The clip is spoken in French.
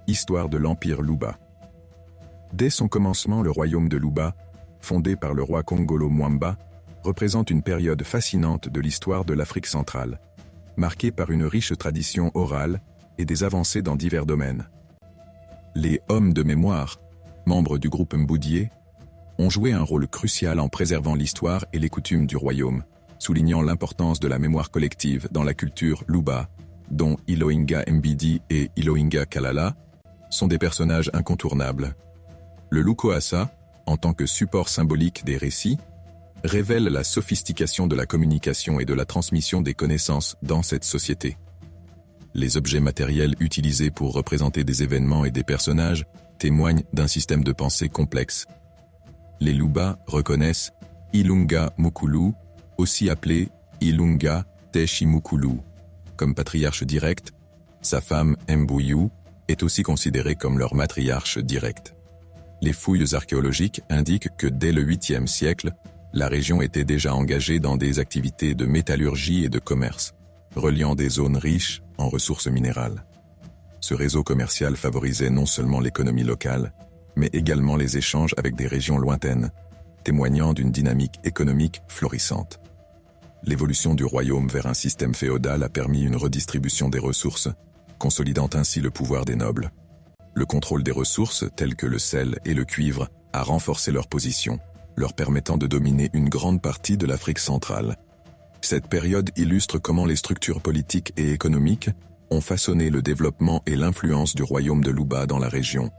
Histoire de l'Empire Luba. Dès son commencement, le royaume de Luba, fondé par le roi Kongolo Mwamba, représente une période fascinante de l'histoire de l'Afrique centrale, marquée par une riche tradition orale et des avancées dans divers domaines. Les hommes de mémoire, membres du groupe Mboudié, ont joué un rôle crucial en préservant l'histoire et les coutumes du royaume, soulignant l'importance de la mémoire collective dans la culture Luba, dont Iloinga Mbidi et Iloinga Kalala sont des personnages incontournables. Le Lukoasa, en tant que support symbolique des récits, révèle la sophistication de la communication et de la transmission des connaissances dans cette société. Les objets matériels utilisés pour représenter des événements et des personnages témoignent d'un système de pensée complexe. Les Luba reconnaissent Ilunga Mukulu, aussi appelé Ilunga Teshi Mukulu, comme patriarche direct. Sa femme Mbuyu est aussi considérée comme leur matriarche directe. Les fouilles archéologiques indiquent que dès le 8e siècle, la région était déjà engagée dans des activités de métallurgie et de commerce, reliant des zones riches en ressources minérales. Ce réseau commercial favorisait non seulement l'économie locale, mais également les échanges avec des régions lointaines, témoignant d'une dynamique économique florissante. L'évolution du royaume vers un système féodal a permis une redistribution des ressources, consolidant ainsi le pouvoir des nobles. Le contrôle des ressources, telles que le sel et le cuivre, a renforcé leur position, leur permettant de dominer une grande partie de l'Afrique centrale. Cette période illustre comment les structures politiques et économiques ont façonné le développement et l'influence du royaume de Luba dans la région,